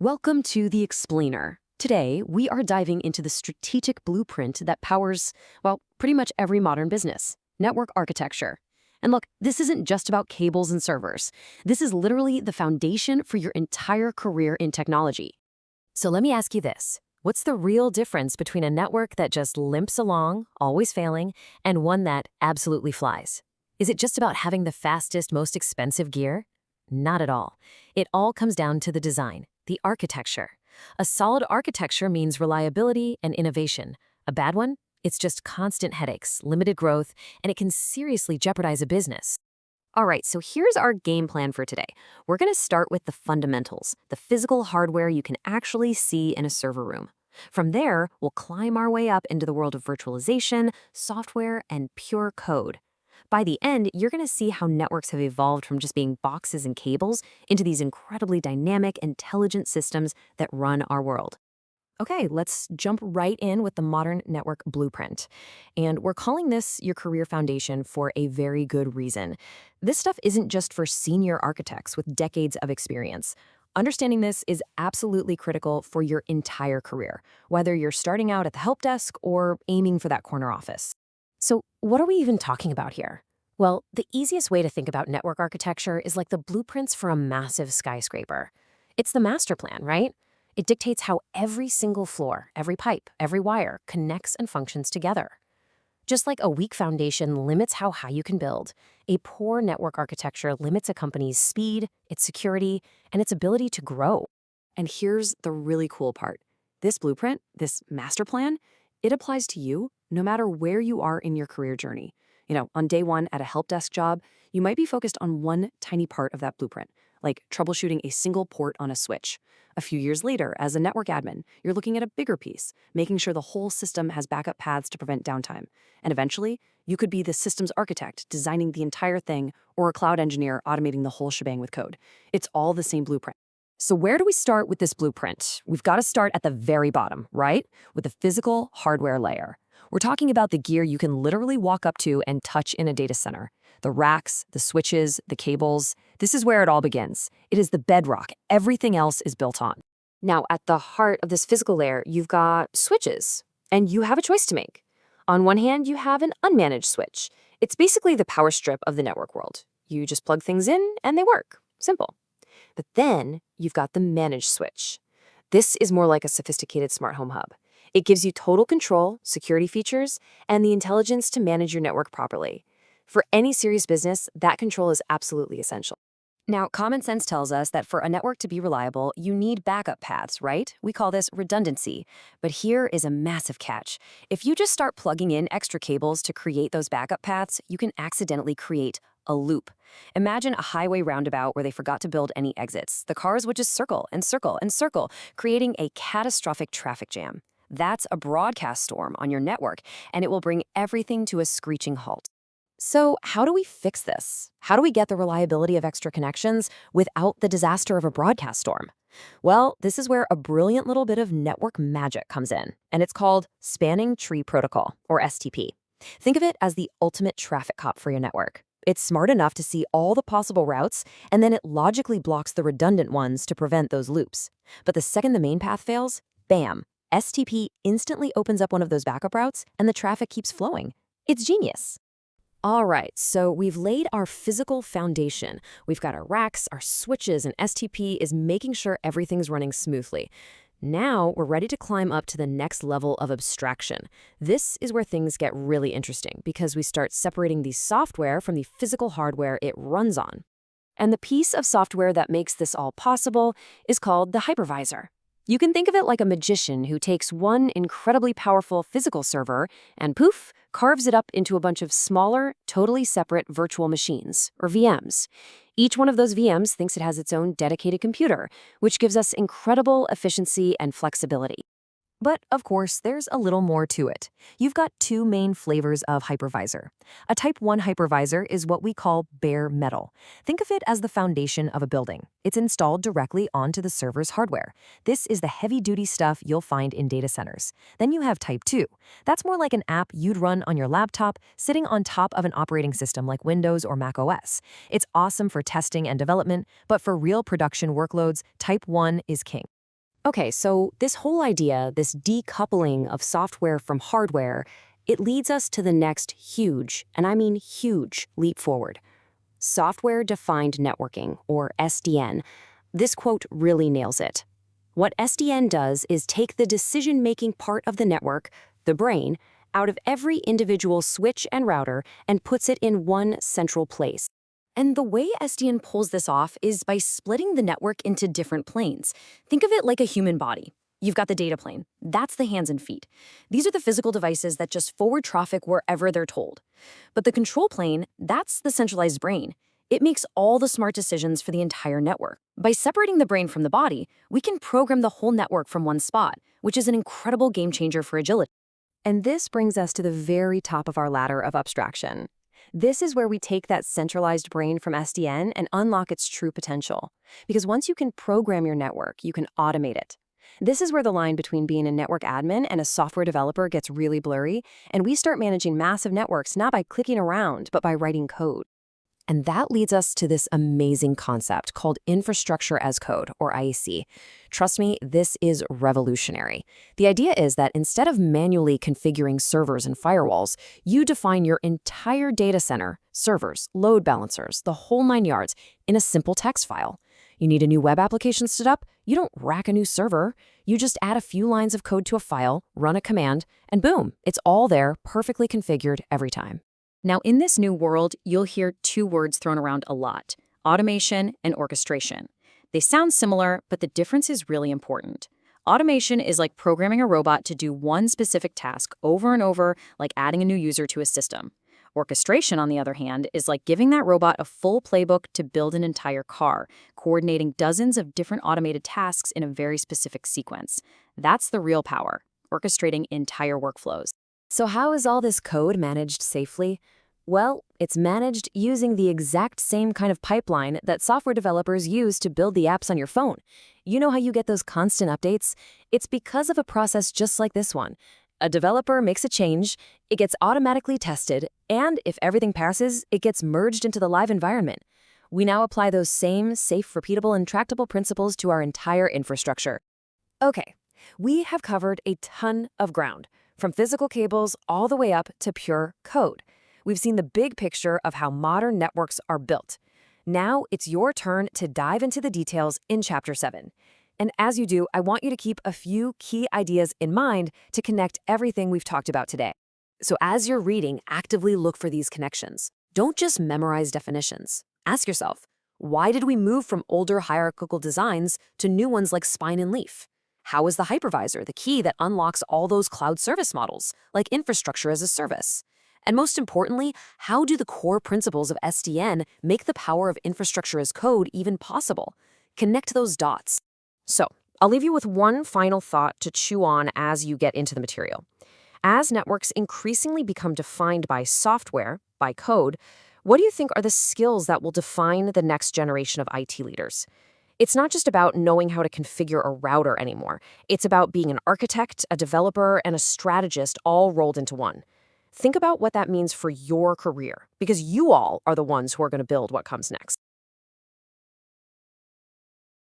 Welcome to The Explainer. Today, we are diving into the strategic blueprint that powers, well, pretty much every modern business, network architecture. And look, this isn't just about cables and servers. This is literally the foundation for your entire career in technology. So let me ask you this. What's the real difference between a network that just limps along, always failing, and one that absolutely flies? Is it just about having the fastest, most expensive gear? Not at all. It all comes down to the design. The architecture. A solid architecture means reliability and innovation. A bad one? It's just constant headaches, limited growth, and it can seriously jeopardize a business. All right, so here's our game plan for today. We're going to start with the fundamentals, the physical hardware you can actually see in a server room. From there, we'll climb our way up into the world of virtualization, software, and pure code. By the end, you're going to see how networks have evolved from just being boxes and cables into these incredibly dynamic, intelligent systems that run our world. Okay, let's jump right in with the modern network blueprint. And we're calling this your career foundation for a very good reason. This stuff isn't just for senior architects with decades of experience. Understanding this is absolutely critical for your entire career, whether you're starting out at the help desk or aiming for that corner office. So what are we even talking about here? Well, the easiest way to think about network architecture is like the blueprints for a massive skyscraper. It's the master plan, right? It dictates how every single floor, every pipe, every wire connects and functions together. Just like a weak foundation limits how high you can build, a poor network architecture limits a company's speed, its security, and its ability to grow. And here's the really cool part. This blueprint, this master plan, it applies to you no matter where you are in your career journey. On day one at a help desk job, you might be focused on one tiny part of that blueprint, like troubleshooting a single port on a switch. A few years later, as a network admin, you're looking at a bigger piece, making sure the whole system has backup paths to prevent downtime. And eventually, you could be the systems architect designing the entire thing or a cloud engineer automating the whole shebang with code. It's all the same blueprint. So where do we start with this blueprint? We've got to start at the very bottom, right? With the physical hardware layer. We're talking about the gear you can literally walk up to and touch in a data center. The racks, the switches, the cables. This is where it all begins. It is the bedrock everything else is built on. Now, at the heart of this physical layer, you've got switches, and you have a choice to make. On one hand, you have an unmanaged switch. It's basically the power strip of the network world. You just plug things in, and they work. Simple. But then you've got the managed switch. This is more like a sophisticated smart home hub. It gives you total control, security features, and the intelligence to manage your network properly. For any serious business, that control is absolutely essential. Now, common sense tells us that for a network to be reliable, you need backup paths, right? We call this redundancy. But here is a massive catch. If you just start plugging in extra cables to create those backup paths, you can accidentally create a loop. Imagine a highway roundabout where they forgot to build any exits. The cars would just circle and circle and circle, creating a catastrophic traffic jam. That's a broadcast storm on your network, and it will bring everything to a screeching halt. So how do we fix this? How do we get the reliability of extra connections without the disaster of a broadcast storm? Well, this is where a brilliant little bit of network magic comes in, and it's called Spanning Tree Protocol, or STP. Think of it as the ultimate traffic cop for your network. It's smart enough to see all the possible routes, and then it logically blocks the redundant ones to prevent those loops. But the second the main path fails, bam, STP instantly opens up one of those backup routes, and the traffic keeps flowing. It's genius. All right, so we've laid our physical foundation. We've got our racks, our switches, and STP is making sure everything's running smoothly. Now we're ready to climb up to the next level of abstraction. This is where things get really interesting because we start separating the software from the physical hardware it runs on. And the piece of software that makes this all possible is called the hypervisor. You can think of it like a magician who takes one incredibly powerful physical server and poof, carves it up into a bunch of smaller, totally separate virtual machines, or VMs. Each one of those VMs thinks it has its own dedicated computer, which gives us incredible efficiency and flexibility. But, of course, there's a little more to it. You've got two main flavors of hypervisor. A Type 1 hypervisor is what we call bare metal. Think of it as the foundation of a building. It's installed directly onto the server's hardware. This is the heavy-duty stuff you'll find in data centers. Then you have Type 2. That's more like an app you'd run on your laptop, sitting on top of an operating system like Windows or Mac OS. It's awesome for testing and development, but for real production workloads, Type 1 is king. Okay, so this whole idea, this decoupling of software from hardware, it leads us to the next huge, and I mean huge, leap forward. Software-defined networking, or SDN. This quote really nails it. What SDN does is take the decision-making part of the network, the brain, out of every individual switch and router and puts it in one central place. And the way SDN pulls this off is by splitting the network into different planes. Think of it like a human body. You've got the data plane. That's the hands and feet. These are the physical devices that just forward traffic wherever they're told. But the control plane, that's the centralized brain. It makes all the smart decisions for the entire network. By separating the brain from the body, we can program the whole network from one spot, which is an incredible game changer for agility. And this brings us to the very top of our ladder of abstraction. This is where we take that centralized brain from SDN and unlock its true potential. Because once you can program your network, you can automate it. This is where the line between being a network admin and a software developer gets really blurry, and we start managing massive networks not by clicking around, but by writing code. And that leads us to this amazing concept called infrastructure as code, or IAC. Trust me, this is revolutionary. The idea is that instead of manually configuring servers and firewalls, you define your entire data center, servers, load balancers, the whole 9 yards, in a simple text file. You need a new web application stood up? You don't rack a new server. You just add a few lines of code to a file, run a command, and boom, it's all there, perfectly configured every time. Now, in this new world, you'll hear two words thrown around a lot: automation and orchestration. They sound similar, but the difference is really important. Automation is like programming a robot to do one specific task over and over, like adding a new user to a system. Orchestration, on the other hand, is like giving that robot a full playbook to build an entire car, coordinating dozens of different automated tasks in a very specific sequence. That's the real power, orchestrating entire workflows. So how is all this code managed safely? Well, it's managed using the exact same kind of pipeline that software developers use to build the apps on your phone. You know how you get those constant updates? It's because of a process just like this one. A developer makes a change, it gets automatically tested, and if everything passes, it gets merged into the live environment. We now apply those same safe, repeatable, and tractable principles to our entire infrastructure. Okay, we have covered a ton of ground, from physical cables all the way up to pure code. We've seen the big picture of how modern networks are built. Now it's your turn to dive into the details in Chapter 7. And as you do, I want you to keep a few key ideas in mind to connect everything we've talked about today. So as you're reading, actively look for these connections. Don't just memorize definitions. Ask yourself, why did we move from older hierarchical designs to new ones like spine and leaf? How is the hypervisor the key that unlocks all those cloud service models, like infrastructure as a service? And most importantly, how do the core principles of SDN make the power of infrastructure as code even possible? Connect those dots. So, I'll leave you with one final thought to chew on as you get into the material. As networks increasingly become defined by software, by code, what do you think are the skills that will define the next generation of IT leaders? It's not just about knowing how to configure a router anymore. It's about being an architect, a developer, and a strategist all rolled into one. Think about what that means for your career, because you all are the ones who are going to build what comes next.